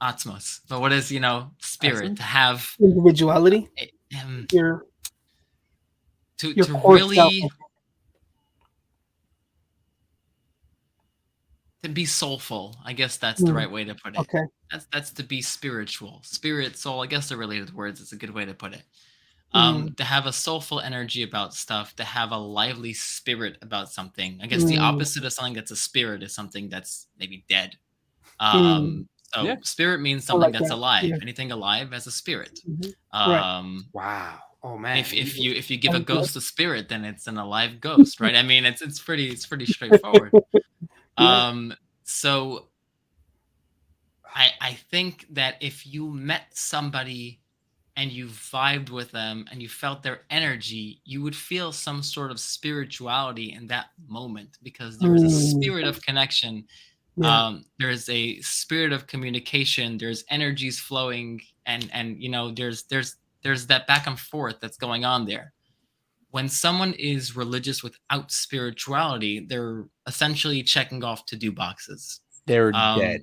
atmos. But what is, spirit? To have individuality. Your to core really self. to be soulful. I guess that's the right way to put it. Okay. That's to be spiritual. Spirit, soul, I guess they're related words. It's a good way to put it. To have a soulful energy about stuff, to have a lively spirit about something. I guess the opposite of something that's a spirit is something that's maybe dead. So spirit means something that's alive. Yeah. Anything alive has a spirit. Wow. Oh man. If you give a ghost a spirit, then it's an alive ghost, right? I mean, it's pretty straightforward. So I think that if you met somebody and you vibed with them and you felt their energy, you would feel some sort of spirituality in that moment, because there is a spirit of connection. There is a spirit of communication. There's energies flowing, and there's that back and forth that's going on there. When someone is religious without spirituality, they're essentially checking off to-do boxes. They're dead.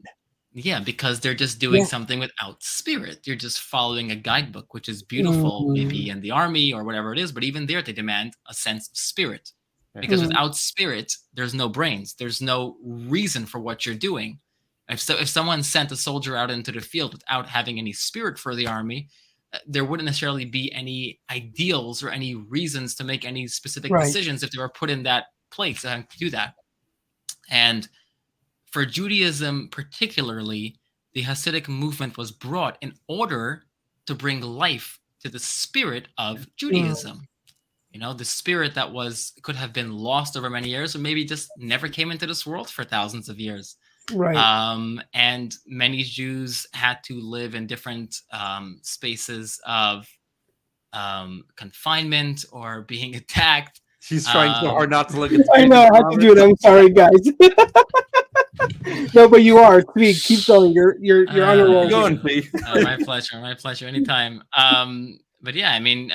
Yeah, because they're just doing something without spirit. You're just following a guidebook, which is beautiful, maybe in the army or whatever it is. But even there, they demand a sense of spirit. Because without spirit, there's no brains. There's no reason for what you're doing. If someone sent a soldier out into the field without having any spirit for the army, there wouldn't necessarily be any ideals or any reasons to make any specific decisions if they were put in that place to do that. And for Judaism particularly, the Hasidic movement was brought in order to bring life to the spirit of Judaism. The spirit that could have been lost over many years, or maybe just never came into this world for thousands of years. Right. And many Jews had to live in different spaces of confinement or being attacked. She's trying so hard not to look at. I know I have to do it. I'm sorry, guys. No, but you are. Tzvi, keep going. You're on a roll. Going, Tzvi. My pleasure. Anytime. But yeah, I mean,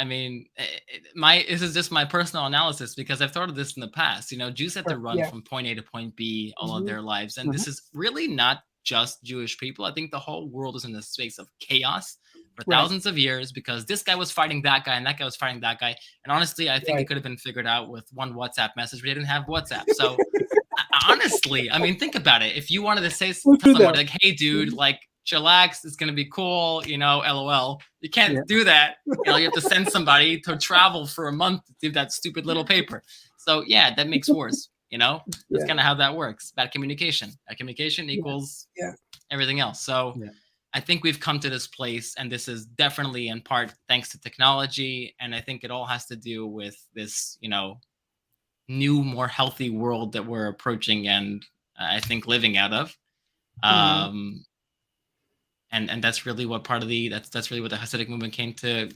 this is just my personal analysis, because I've thought of this in the past. Jews had to run from point A to point B all of their lives, and this is really not just Jewish people. I think the whole world is in this space of chaos for thousands of years, because this guy was fighting that guy and that guy was fighting that guy. And honestly, I think it could have been figured out with one WhatsApp message. We didn't have WhatsApp, so honestly, think about it. If you wanted to say to somebody like, "Hey, dude, like, chillax, it's gonna be cool," LOL. You can't do that. You have to send somebody to travel for a month to do that stupid little paper. So yeah, that makes wars. That's kind of how that works. Bad communication. Bad communication equals everything else. So I think we've come to this place, and this is definitely in part thanks to technology. And I think it all has to do with this, new, more healthy world that we're approaching, and I think living out of. And that's really what that's really what the Hasidic movement came to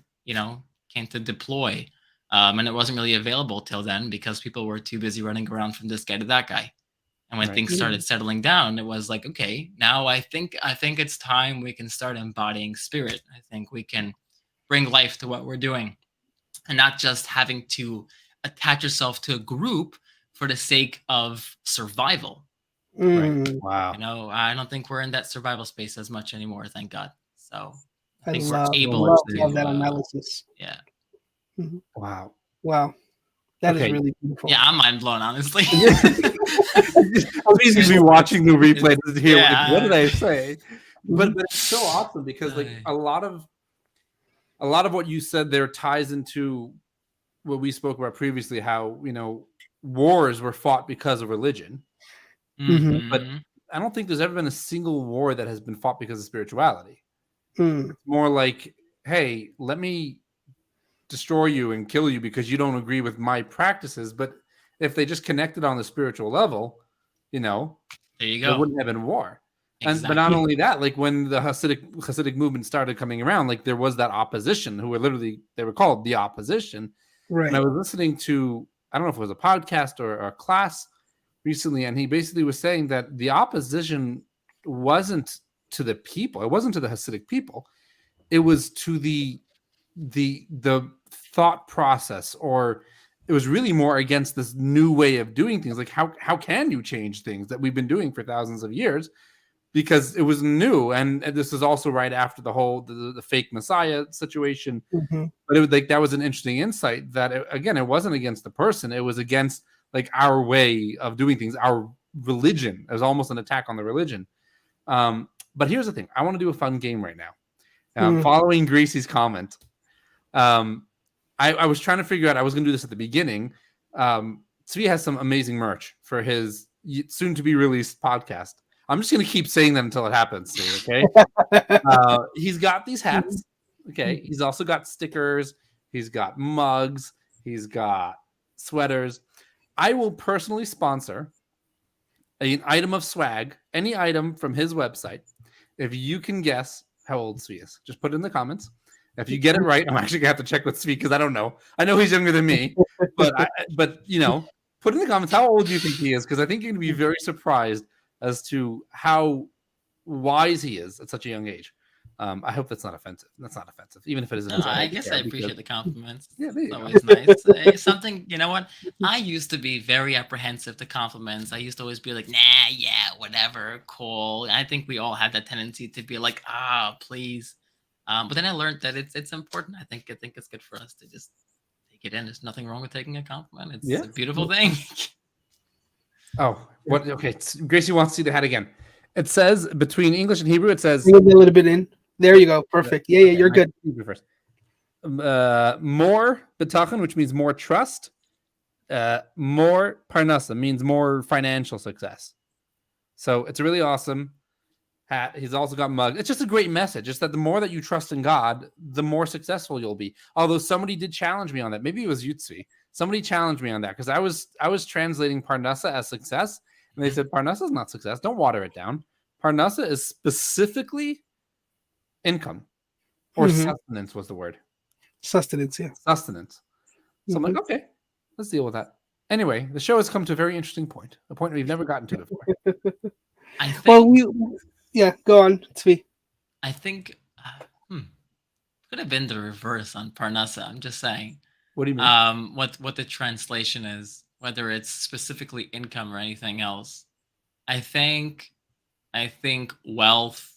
deploy. And it wasn't really available till then, because people were too busy running around from this guy to that guy. And when things started settling down, it was like, okay, now I think it's time we can start embodying spirit. I think we can bring life to what we're doing, and not just having to attach yourself to a group for the sake of survival. Mm. Wow. You know, I don't think we're in that survival space as much anymore, thank God. So I I think love, we're able love to, that analysis. yeah. Mhm. Wow. Wow. That is Okay. really beautiful. Yeah, I'm mind blown, honestly. I'm easy to be watching the replay to hear what did I say? But Mhm. it's so awesome because like a lot of what you said there ties into what we spoke about previously, how wars were fought because of religion. Mhm. But I don't think there's ever been a single war that has been fought because of spirituality. Mm. It's more like, hey, let me destroy you and kill you because you don't agree with my practices. But if they just connected on the spiritual level, there you there go. wouldn't have been war. Exactly. But not only that, like when the Hasidic movement started coming around, like there was that opposition who were literally, they were called the opposition. Right. And I was listening to, I don't know if it was a podcast or a class recently, and he basically was saying that the opposition wasn't to the people, it wasn't to the Hasidic people, it was to the thought process, or it was really more against this new way of doing things. Like how can you change things that we've been doing for thousands of years? Because it was new, and this is also right after the whole the fake Messiah situation. Mhm. But it was like that was an interesting insight that it wasn't against the person, it was against like our way of doing things, our religion. It was almost an attack on the religion. But here's the thing: I want to do a fun game right now. Following Gracie's comment, I was trying to figure out. I was going to do this at the beginning. Tzvi has some amazing merch for his soon-to-be released podcast. I'm just going to keep saying that until it happens. Tzvi, okay? He's got these hats. Okay. He's also got stickers. He's got mugs. He's got sweaters. I will personally sponsor an item of swag, any item from his website, if you can guess how old Tzvi is. Just put it in the comments. If you get it right, I'm actually gonna have to check with Tzvi because I don't know. I know he's younger than me, but put in the comments how old you think he is, because I think you're gonna be very surprised as to how wise he is at such a young age. I hope that's not offensive. That's not offensive, even if it isn't. I guess I appreciate the compliments. Yeah, it's always nice. It's something, you know what? I used to be very apprehensive to compliments. I used to always be like, nah, yeah, whatever, cool. I think we all have that tendency to be like, please. But then I learned that it's important. I think it's good for us to just take it in. There's nothing wrong with taking a compliment. It's a beautiful thing. Oh, what? Okay, Gracie wants to see the hat again. It says between English and Hebrew. It says a little bit in. There you go. Perfect. Yeah, you're good. First. More bitachon, which means more trust. More parnasa means more financial success. So it's a really awesome hat. He's also got mug. It's just a great message. It's that the more that you trust in God, the more successful you'll be. Although somebody did challenge me on that. Maybe it was Tzvi. Somebody challenged me on that because I was translating parnasa as success, and they said parnasa is not success. Don't water it down. Parnasa is specifically income, or sustenance was the word. Sustenance, yeah. Sustenance. So I'm like, okay, let's deal with that. Anyway, the show has come to a very interesting point, a point we've never gotten to before. I think. Yeah, go on, Tzvi. I think could have been the reverse on Parnasa. I'm just saying. What do you mean? What the translation is, whether it's specifically income or anything else. I think wealth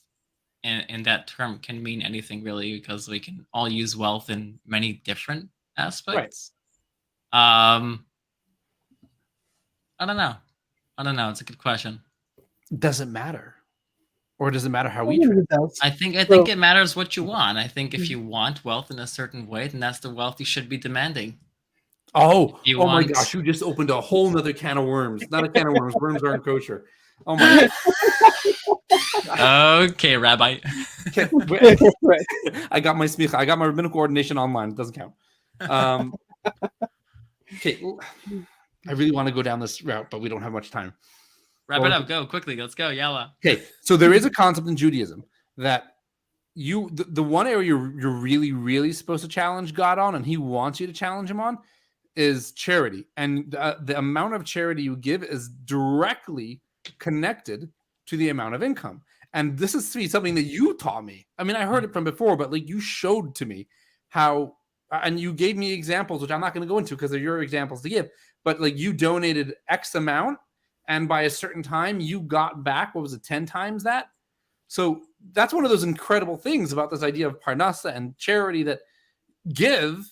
in that term can mean anything really, because we can all use wealth in many different aspects. Right. I don't know. It's a good question. Does it matter? Or does it matter how we treat it? I think it matters what you want. I think if you want wealth in a certain way, then that's the wealth you should be demanding. My gosh, you just opened a whole nother can of worms. Not a can of worms. Worms aren't kosher. Oh my God. Okay, Rabbi. I got my smicha. I got my rabbinical ordination online. It doesn't count. Okay. I really want to go down this route, but we don't have much time. Wrap it up. Go quickly. Let's go. Yalla. Okay. So there is a concept in Judaism that the one area you're really, really supposed to challenge God on, and he wants you to challenge him on, is charity. And the amount of charity you give is directly connected to the amount of income. And this is something that you taught me. I mean, I heard it from before, but like you showed to me how, and you gave me examples, which I'm not going to go into because they're your examples to give, but like you donated X amount and by a certain time you got back, what was it, 10 times that? So that's one of those incredible things about this idea of parnasa and charity, that give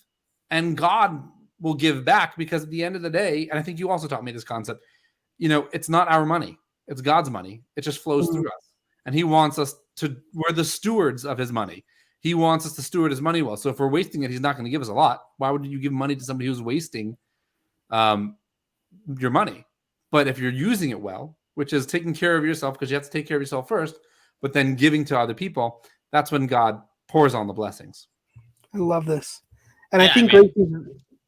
and God will give back, because at the end of the day, and I think you also taught me this concept, it's not our money, it's God's money. It just flows through us, and he wants us to, we're the stewards of his money. He wants us to steward his money well. So if we're wasting it, he's not going to give us a lot. Why would you give money to somebody who's wasting your money? But if you're using it well, which is taking care of yourself, because you have to take care of yourself first, but then giving to other people, that's when God pours on the blessings. I love this. And I think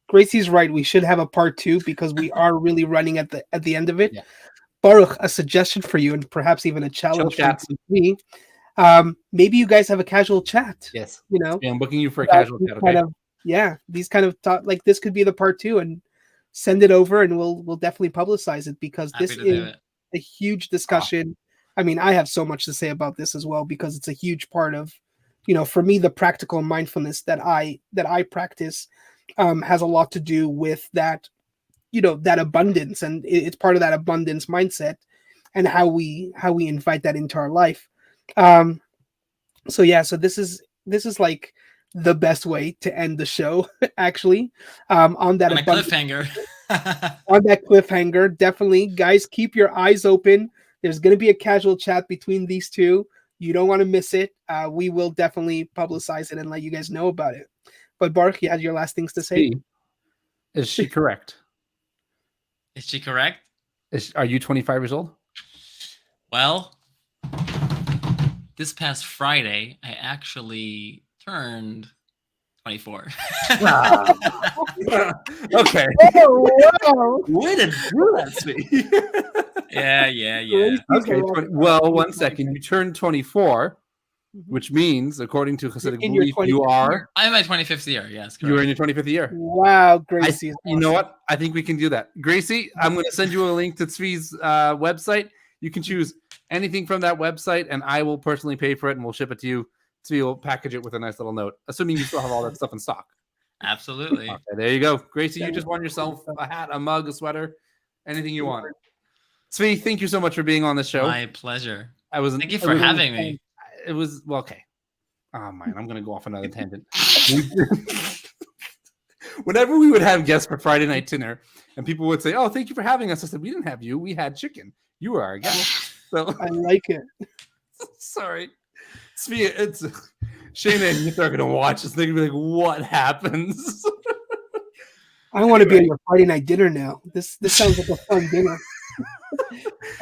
Gracie's right. We should have a part 2, because we are really running at the end of it. Yeah. Baruch, a suggestion for you, and perhaps even a challenge for me. Maybe you guys have a casual chat. Yes. I'm booking you for a casual chat. Okay? These kind of like this could be the part 2, and send it over, and we'll definitely publicize it, because this is a huge discussion. I mean, I have so much to say about this as well, because it's a huge part of, for me, the practical mindfulness that I practice has a lot to do with that, that abundance, and it's part of that abundance mindset, and how we invite that into our life. So this is like the best way to end the show, actually. On that cliffhanger. On that cliffhanger, definitely, guys, keep your eyes open. There's going to be a casual chat between these two. You don't want to miss it. We will definitely publicize it and let you guys know about it. But Baruch, you had your last things to say? Is she correct? Is she correct? Are you 25 years old? Well, this past Friday, I actually turned 24. Wow. Okay. Oh, wow. Way to do that, Tzvi. Yeah. Okay. Well, 1 second. You turned 24, which means, according to Hasidic belief, you are. I'm in my 25th year. Yes, correct. You're in your 25th year. Wow, Gracie. Awesome. You know what? I think we can do that. Gracie, I'm going to send you a link to Tzvi's website. You can choose anything from that website, and I will personally pay for it, and we'll ship it to you. Tzvi will package it with a nice little note, assuming you still have all that stuff in stock. Absolutely. Okay, there you go. Gracie, you just won yourself a hat, a mug, a sweater, anything you want. Tzvi, thank you so much for being on the show. My pleasure. Thank you for having me. It was, well, okay. Oh, man, I'm going to go off another tangent. Whenever we would have guests for Friday night dinner, and people would say, "Oh, thank you for having us," I said, "We didn't have you. We had chicken. You were our guest." So I like it. Sorry. It's Shayna and Nick are going to watch this thing and be like, what happens? I want to be on your Friday night dinner now. This sounds like a fun dinner.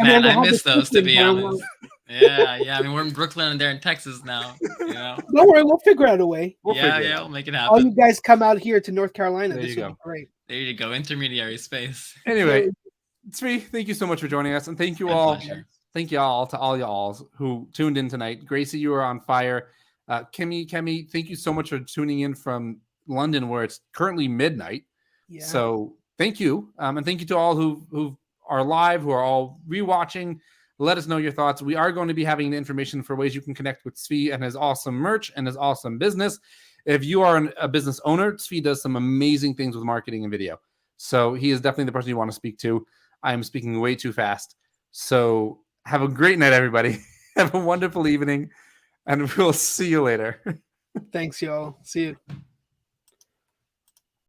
Man, I miss those, to be honest. Yeah. I mean, we're in Brooklyn and they're in Texas now. Don't worry, we'll figure out a way. We'll make it happen. All you guys come out here to North Carolina. This will be great. There you go. Intermediary space. Anyway, Tzvi, thank you so much for joining us. And thank you all. Pleasure. Thank you all to all y'all who tuned in tonight. Gracie, you were on fire. Kemi, thank you so much for tuning in from London, where it's currently midnight. Yeah. So thank you. And thank you to all who are live, who are all rewatching. Let us know your thoughts. We are going to be having the information for ways you can connect with Tzvi and his awesome merch and his awesome business. If you are a business owner, Tzvi does some amazing things with marketing and video. So he is definitely the person you want to speak to. I am speaking way too fast. So have a great night, everybody. Have a wonderful evening, and we'll see you later. Thanks, y'all. See you.